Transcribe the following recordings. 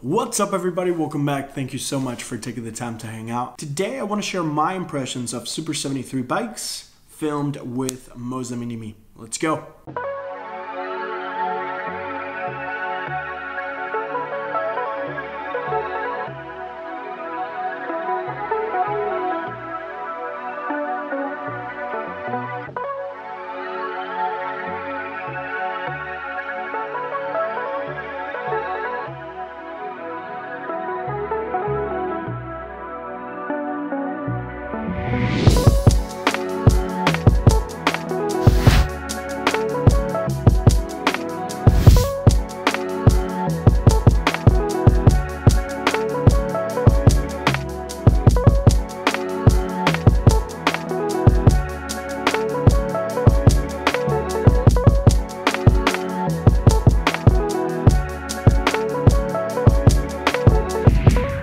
What's up everybody, welcome back. Thank you so much for taking the time to hang out. Today I want to share my impressions of Super73 Bikes filmed with Moza Mini-MI. Let's go.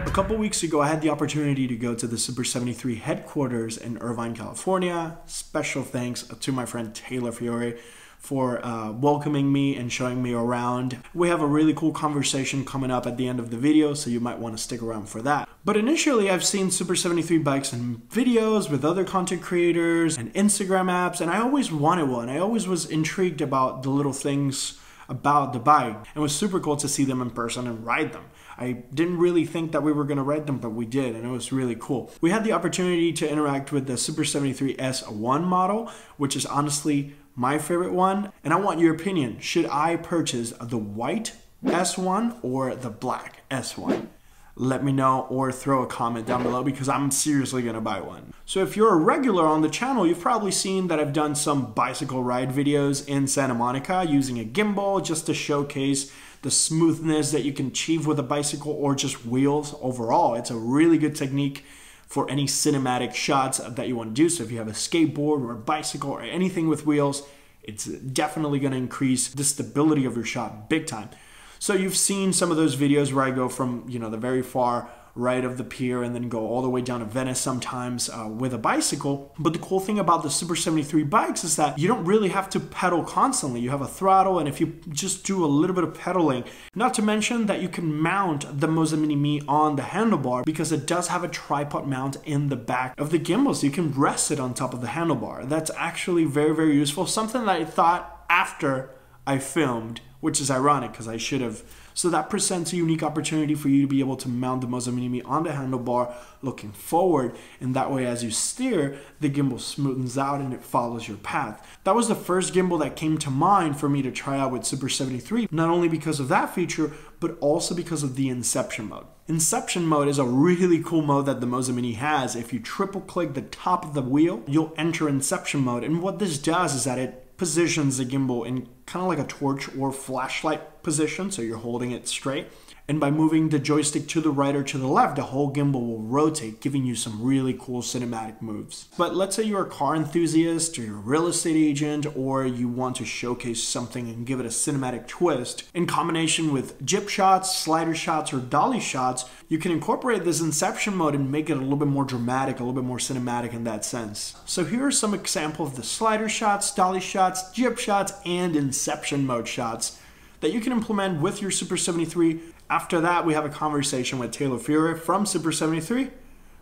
A couple weeks ago, I had the opportunity to go to the Super73 headquarters in Irvine, California. Special thanks to my friend Taylor Fiore for welcoming me and showing me around. We have a really cool conversation coming up at the end of the video, so you might want to stick around for that. But initially, I've seen Super73 Bikes in videos with other content creators and Instagram apps, and I always wanted one. I always was intrigued about the little things about the bike, and it was super cool to see them in person and ride them. I didn't really think that we were going to ride them, but we did, and it was really cool. We had the opportunity to interact with the Super73 S1 model, which is honestly my favorite one, and I want your opinion. Should I purchase the white S1 or the black S1? Let me know or throw a comment down below because I'm seriously gonna buy one. So if you're a regular on the channel, you've probably seen that I've done some bicycle ride videos in Santa Monica using a gimbal just to showcase the smoothness that you can achieve with a bicycle or just wheels overall. It's a really good technique for any cinematic shots that you want to do. So if you have a skateboard or a bicycle or anything with wheels, it's definitely gonna increase the stability of your shot big time. So you've seen some of those videos where I go from, the very far right of the pier and then go all the way down to Venice sometimes with a bicycle. But the cool thing about the Super73 bikes is that you don't really have to pedal constantly. You have a throttle, and if you just do a little bit of pedaling, not to mention that you can mount the Moza Mini-MI on the handlebar because it does have a tripod mount in the back of the gimbal, so you can rest it on top of the handlebar. That's actually very, very useful. Something that I thought after I filmed, which is ironic because I should have. So that presents a unique opportunity for you to be able to mount the Moza Mini-MI on the handlebar looking forward, and that way as you steer, the gimbal smoothens out and it follows your path. That was the first gimbal that came to mind for me to try out with Super73, not only because of that feature, but also because of the Inception mode. Inception mode is a really cool mode that the Moza Mini has. If you triple click the top of the wheel, you'll enter Inception mode, and what this does is that it positions the gimbal in kind of like a torch or flashlight position, so you're holding it straight. And by moving the joystick to the right or to the left, the whole gimbal will rotate, giving you some really cool cinematic moves. But let's say you're a car enthusiast, or you're a real estate agent, or you want to showcase something and give it a cinematic twist. In combination with jip shots, slider shots, or dolly shots, you can incorporate this Inception mode and make it a little bit more dramatic, a little bit more cinematic in that sense. So here are some examples of the slider shots, dolly shots, jip shots, and Inception mode shots that you can implement with your Super73. After that, we have a conversation with Taylor Fiore from Super73.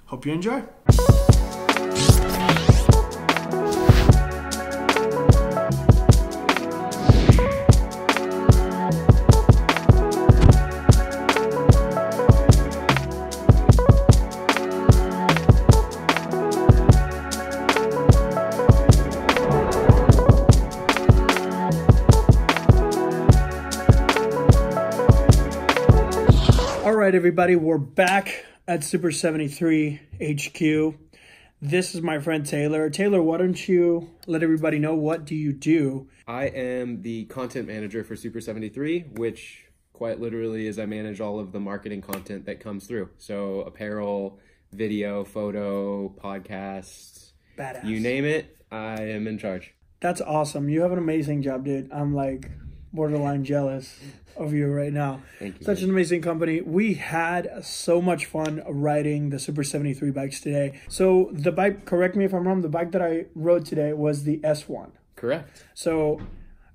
Hope you enjoy. All right, everybody, we're back at Super73 HQ. This is my friend Taylor. Taylor, why don't you let everybody know, what do you do? I am the content manager for Super73, which quite literally is I manage all of the marketing content that comes through. So apparel, video, photo, podcasts, Badass. You name it, I am in charge. That's awesome. You have an amazing job, dude. I'm like borderline jealous of you right now. Thank you. Such an amazing company. We had so much fun riding the Super73 bikes today. So the bike, correct me if I'm wrong, the bike that I rode today was the S1. Correct. So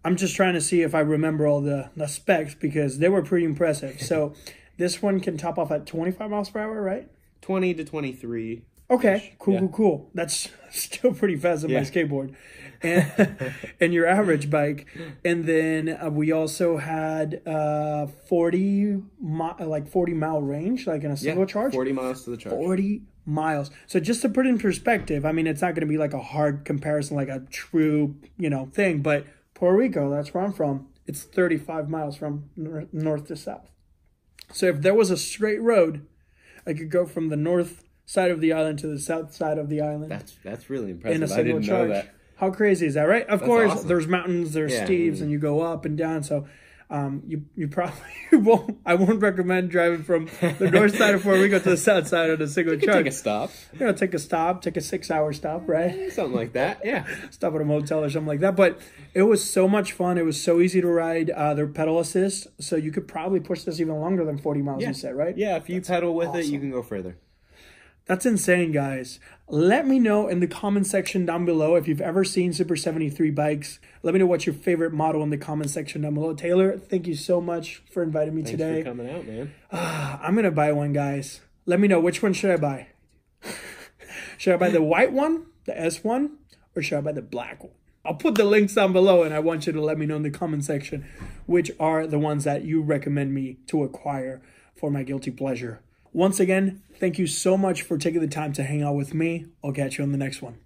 I'm just trying to see if I remember all the specs because they were pretty impressive. So This one can top off at 25 miles per hour, right? 20 to 23. Okay, cool. That's still pretty fast on my skateboard. And your average bike. And then we also had 40 mile range, like in a single charge. 40 miles to the charge. 40 miles. So just to put in perspective, I mean, it's not going to be like a hard comparison, like a true, thing. But Puerto Rico, that's where I'm from. It's 35 miles from north to south. So if there was a straight road, I could go from the north side of the island to the south side of the island. That's really impressive. In a single didn't charge. know that. How crazy is that, right? Of course, awesome. There's mountains, there's steeps, and you go up and down. So you probably won't. I won't recommend driving from the north side of Puerto Rico to the south side on a single charge. Take a stop. Take a stop, take a 6-hour stop, right? Something like that, yeah. Stop at a motel or something like that. But it was so much fun. It was so easy to ride. Their pedal assist, so you could probably push this even longer than 40 miles, you said, right? Yeah, if you pedal with it, you can go further. That's insane, guys. Let me know in the comment section down below if you've ever seen Super 73 bikes. Let me know what's your favorite model in the comment section down below. Taylor, thank you so much for inviting me today. Thanks for coming out, man. I'm going to buy one, guys. Let me know, which one should I buy? Should I buy the white one, the S1, or should I buy the black one? I'll put the links down below, and I want you to let me know in the comment section which are the ones that you recommend me to acquire for my guilty pleasure. Once again, thank you so much for taking the time to hang out with me. I'll catch you on the next one.